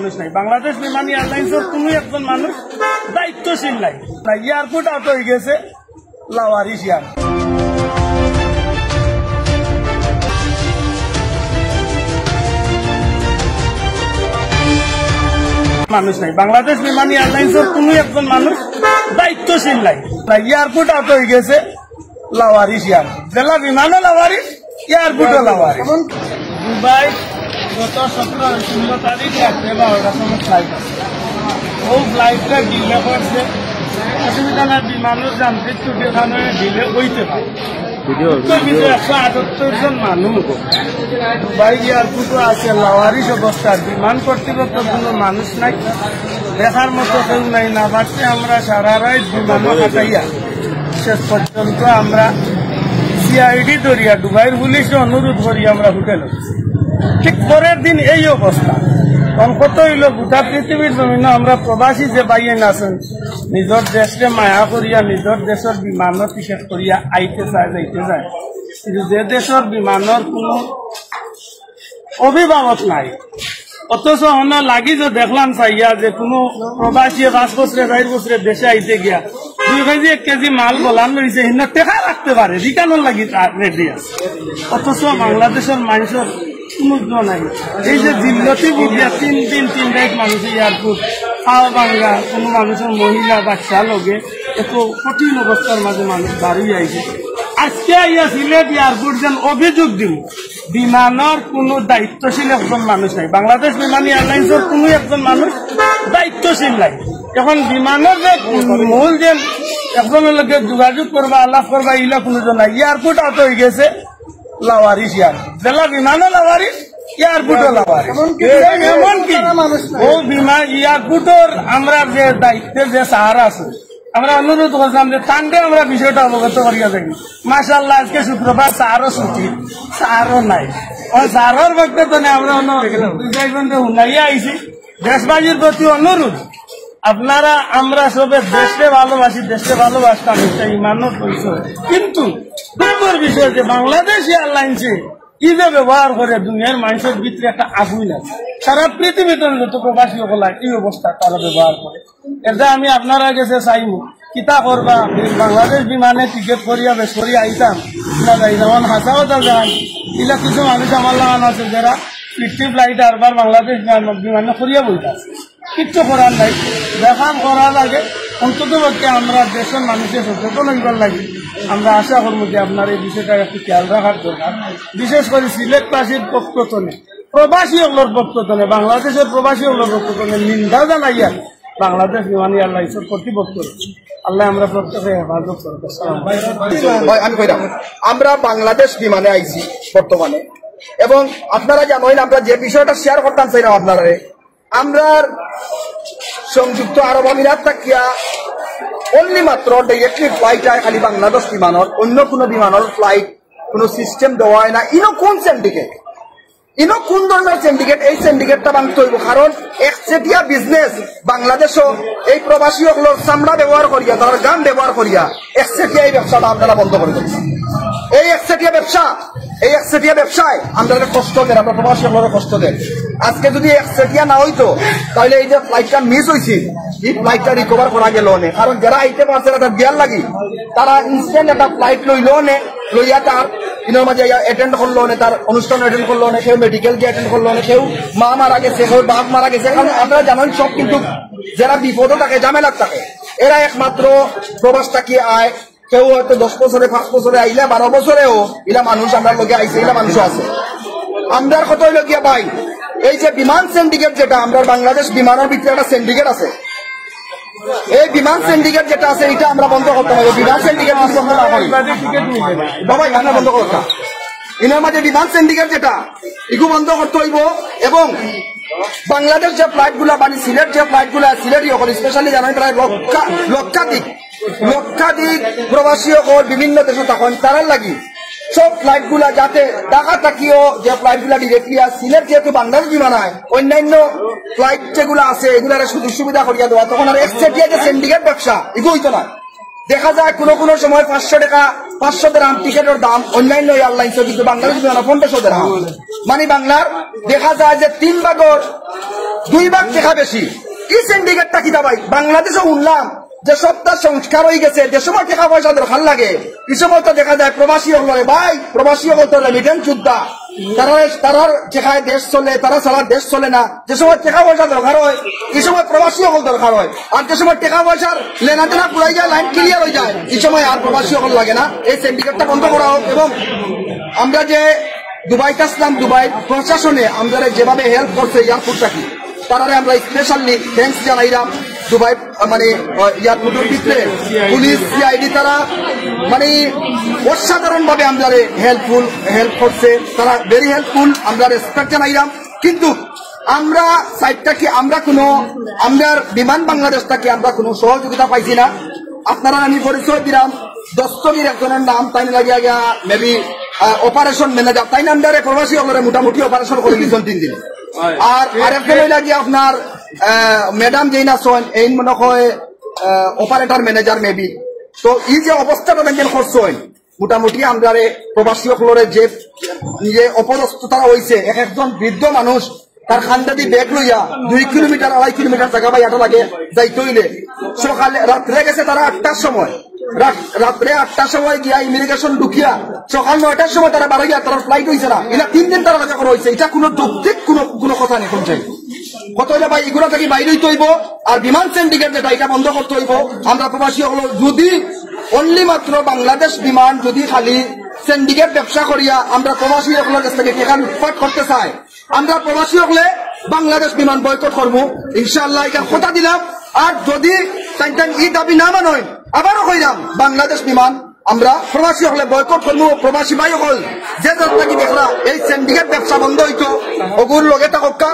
মানুষ নাই বাংলাদেশ বিমান এয়ারলাইন্সের কোনো একজন মানুষ দায়িত্বশীল নাই। এয়ারপোর্ট আউট হয়ে গেছে লাওয়ারিস ইয়ার মানুষ নাই বাংলাদেশ বিমান এয়ারলাইন্সের কোনো একজন মানুষ দায়িত্বশীল নাই। এয়ারপোর্ট আউট হয়ে গেছে লাওয়ারিস ইয়ার জেলা বিমানও লাওয়ারিস এয়ারপোর্টও লাওয়ারিস। দুবাই গত 17 তারিখ রাত্রে 12টার সময় ফ্লাইট আছে, ও ফ্লাইটটা ডিলে করছে। অসুবিধা নাই, বিমানের যান্ত্রিক ত্রুটির কারণে ডিলে হইতে পারে। 178 জন মানুষ দুবাই এয়ারপোর্টও আছে লাওয়ারিস অবস্থা। বিমান কর্তৃপক্ষের কোনো মানুষ নাই, দেখার মতো কেউ নাই। না পারছে আমরা সারা রাত বিমানও কাটাইয়া শেষ পর্যন্ত আমরা সিআইডি ধরিয়া দুবাইয়ের পুলিশে অনুরোধ করি আমরা হোটেলে। ঠিক পরের দিন এই অবস্থা। কত হইল গোটা পৃথিবীর জমিন আমরা প্রবাসী যে বাইন আছেন নিজের দেশকে মায়া করিয়া নিজের দেশের বিমানের টিকেট করিয়া আইতে চায় যাইতে যায়, কিন্তু যে দেশের বিমানের কোনো অভিভাবক নাই। অথচ অন্য লাগি যে দেখলাম চাইয়া যে কোনো প্রবাসী 5 বছরে 4 বছরে দেশে আইতে গিয়া 2 কেজি 1 কেজি মাল বলান রয়েছে, হিন্দা টেকা রাখতে পারে রিটার্নের লাগি রেডি আছে। অথচ বাংলাদেশের মানুষের কোনো নাই। এই যে জিল্লতি বুঝিয়া 3 দিন 3 রাত মানুষের এয়ারপোর্ট খাওয়া বাঙ্গা, কোনো মানুষের মহিলা বাচ্চা লগে এত কঠিন অবস্থার মাঝে মানুষ দাঁড়িয়ে আইছে। আজকে আইয়া সিলেট এয়ারপোর্ট যেন অভিযোগ দিব বিমানের কোনো দায়িত্বশীল একজন মানুষ নাই। বাংলাদেশ বিমান এয়ারলাইন্সের কোনো একজন মানুষ দায়িত্বশীল নাই। এখন বিমানের যে মূল যে একজনের লোকের যোগাযোগ করবা আলাপ করবা ইলা কোনো নাই। এয়ারপোর্ট আউট হয়ে গেছে লাওয়ারিস ইয়ার জেলা বিমানও লাওয়ারিস এয়ারপোর্টও লাওয়ারিস। এমনকি ও বিমান এয়ারপোর্টের আমরা যে দায়িত্বের যে সাহারা আছে আমরা অনুরোধ করছিলাম যে তান্ডে আমরা বিষয়টা অবগত করিয়া থাকি। মাশাআল্লাহ আজকে শুক্রবার সারও ছুটি, সারও নাই। সারর বক্তব্য আমরা শুনাইয়া আইছি। দেশবাসীর প্রতি অনুরোধ, আপনারা আমরা সবে দেশকে ভালোবাসি, দেশকে ভালোবাসতাম, এটা ইমানের পরিচয়। কিন্তু দুঃখের বিষয় যে বাংলাদেশ এয়ারলাইন্সে কি যে ব্যবহার করে দুনিয়ার মানুষের ভিতরে একটা আগুন আছে। সারা পৃথিবীতে যত প্রবাসী হল এই অবস্থা তারা ব্যবহার করে। এটা আমি আপনারা কাছে চাইব কিতা করবা। বাংলাদেশ বিমানে টিকিট করিয়া বেশ করিয়া আইতাম না যাই যেমন হাসা কথা যান এগুলা কিছু মানুষ আমার লাগানো আছে যারা 50 ফ্লাইট আরবার বাংলাদেশ বিমানে করিয়া বইতে আছে, কিচ্ছু করার নাই। দেখান করার লাগে অন্তত পক্ষে আমরা দেশের মানুষের সচেতন হইবার লাগে। আমরা আশা করবো যে আপনার এই বিষয়টা একটু খেয়াল রাখার দরকার। বিশেষ করে সিলেটবাসীর পক্ষতনে, প্রবাসী হলোর পক্ষতনে, বাংলাদেশের প্রবাসী হলোর পক্ষতনে নিন্দা জানাইয়া বাংলাদেশ বিমান এয়ারলাইন্সের কর্তৃপক্ষ আল্লাহ আমরা প্রত্যেকে হেফাজত করবো। আমি কইলাম আমরা বাংলাদেশ বিমানে আইছি বর্তমানে, এবং আপনারা জানেন আমরা যে বিষয়টা শেয়ার করতাম চাইলাম আপনারা, আমরা সংযুক্ত আরব আমিরাত থাকিয়া অনলি মাত্র ডাইরেক্টলি ফ্লাইট আয় খালি বাংলাদেশ বিমানের, অন্য কোনো বিমানের ফ্লাইট কোনো সিস্টেম দেওয়া হয় না। ইনো কোন সিন্ডিকেট, ইনো কোন ধরনের সিন্ডিকেট? এই সিন্ডিকেটটা ভাঙতে হইব, কারণ একচেটিয়া বিজনেস বাংলাদেশও এই প্রবাসী সকলের চামড়া ব্যবহার করিয়া, তার গান ব্যবহার করিয়া একচেটিয়া এই ব্যবসাটা আপনারা বন্ধ করে দিচ্ছেন। এই একচেটিয়া ব্যবসায় আমরা কষ্ট দেন, আমরা প্রবাসী সকলের কষ্ট দেন। আজকে যদি একচেটিয়া না হইতো তাহলে এই যে ফ্লাইটটা মিস হয়েছে এই ফ্লাইটটা রিকভার করা গেল না, কারণ যারা আইতে পারছে একটা দেয়ার লাগি তারা ইনস্ট্যান্ট একটা ফ্লাইট লইলো নে, লইয়া তার ইনোর মাঝে অ্যাটেন্ড করলো না, তার অনুষ্ঠান অ্যাটেন্ড করলো না, কেউ মেডিকেল যে অ্যাটেন্ড করলো না, কেউ মা মারা গেছে, কেউ বাপ মারা গেছে। কারণ আপনারা জানেন সব কিন্তু যারা বিপদও থাকে ঝামেলা থাকে এরা একমাত্র প্রবাসটা কি আয়। কেউ হয়তো 10 বছরে 5 বছরে আইলা 12 বছরেও ইলা মানুষ আমরা লোকে আইছে, ইলা মানুষও আছে। আমরা কত হইল গিয়া ভাই এই যে বিমান সিন্ডিকেট যেটা আমরা বাংলাদেশ বিমানের ভিতরে একটা সিন্ডিকেট আছে, এই বিমান সিন্ডিকেট যেটা আছে এটা আমরা বন্ধ করতে হবে। বিমান সিন্ডিকেট বন্ধ না করি বাবা এখানে বন্ধ করতে এনার মাঝে বিমান সিন্ডিকেট যেটা এগুলো বন্ধ করতে হইব। এবং বাংলাদেশ যে ফ্লাইট গুলা মানে সিলেট যে ফ্লাইট গুলা সিলেট সকল স্পেশালি জানেন প্রায় লক্ষাধিক প্রবাসী সকল বিভিন্ন দেশে থাকেন, তারার লাগি সব ফ্লাইট গুলা যাতে ঢাকা থাকিও যে ফ্লাইট গুলা ডিরেক্টলি সিলেট যেহেতু বাংলাদেশ বিমান হয়, অন্যান্য ফ্লাইট যেগুলো আছে এগুলার সুযোগ সুবিধা করিয়া দেওয়া, তখন আর একচেটিয়া যে সিন্ডিকেট ব্যবসা এগুলো হইতো না। দেখা যায় কোনো সময় 500 টাকা 500 দিরহাম টিকেটের দাম অন্যান্য এয়ারলাইন্সে, কিন্তু বাংলাদেশ বিমান 1500 দিরহাম। মানে বাংলার দেখা যায় যে 3 ভাগের 2 ভাগ টাকা বেশি এই সিন্ডিকেটটা কিতা ভাই বাংলাদেশে উঠলাম যে সবটা সংস্কার হয়ে গেছে যে সময় টাকা পয়সা দরকার লাগে এই সময় তো দেখা যায় প্রবাসী হলে ভাই প্রবাসী হল তো রেমিটেন্স যোদ্ধা তারার টেকায় দেশ চলে তারা সারা দেশ চলে না যে সময় টাকা পয়সা দরকার হয় এই সময় প্রবাসী হল দরকার হয় আর যে সময় টাকা পয়সার লেনাদেনা পুরাই যায় লাইন ক্লিয়ার হয়ে যায় এই সময় আর প্রবাসী হল লাগে না এই সিন্ডিকেটটা বন্ধ করা হোক এবং আমরা যে দুবাইতে আসলাম দুবাই প্রশাসনে আমরা যেভাবে হেল্প করছে এয়ারপোর্টটা কি তারারে আমরা স্পেশালি থ্যাঙ্কস জানাইলাম দুবাই মানে এয়ারপোর্টের ভিতরে পুলিশ সিআইডি তারা মানে অসাধারণ ভাবে আমরা হেল্প করছে তারা ভেরি হেল্পফুল আমরা রেসপেক্ট জানাইলাম কিন্তু আমরা সাইডটা কি আমরা বিমান বাংলাদেশটাকে আমরা কোনো সহযোগিতা পাইছি না আপনারা আমি পরিচয় দিলাম দস্তগীর একজনের নাম তাই লাগিয়া গিয়া মেবি অপারেশন ম্যানেজার তাই নামদারে প্রবাসী হলে মোটামুটি অপারেশন করে দিয়েছেন 3 দিনে আর আরেকজন হইলা গিয়া আপনার ম্যাডাম যেই না শোন এই মনে হয় অপারেটর ম্যানেজার মেবি তো এই যে অবস্থাটা দেখেন খরচ হয় মোটামুটি আমরা প্রবাসী হলরে যে নিজে অপদস্থতা হয়েছে একজন বৃদ্ধ মানুষ তার খান্দাদি ব্যাগ লইয়া 2 কিলোমিটার 2.5 কিলোমিটার জায়গা বা এটা লাগে যাইতে হইলে সকালে রাত্রে গেছে তারা 8টার সময় রাত্রে 8টার সময় গিয়া ইমিগ্রেশন ঢুকিয়া সকাল 9টার সময় তারা বারো গিয়া তারা ফ্লাইট হয়েছে না এটা 3 দিন তারা রাখা করা হয়েছে এটা কোনো যৌক্তিক কোনো কথা নেই কোন চাই কত হইলে ভাই এগুলো থেকে বাইরে হইতে হইব আর বিমান সিন্ডিকেট যেটা এটা বন্ধ করতে হইব আমরা প্রবাসী হলো যদি অনলি মাত্র বাংলাদেশ বিমান যদি খালি সিন্ডিকেট ব্যবসা করিয়া আমরা প্রবাসী হলের কাছ থেকে টাকা লুটপাট করতে চাই আমরা প্রবাসী হলে বাংলাদেশ বিমান বয়কট করবো ইনশাআল্লাহ এটা কথা দিলাম আর যদি এই দাবি না মানয় আবারও কইলাম বাংলাদেশ বিমান আমরা প্রবাসী হলে বয়কট করবো প্রবাসী ভাই হল যে থাকি দেখলা এই সিন্ডিকেট ব্যবসা বন্ধ হইতো ওগুর লগে থাকা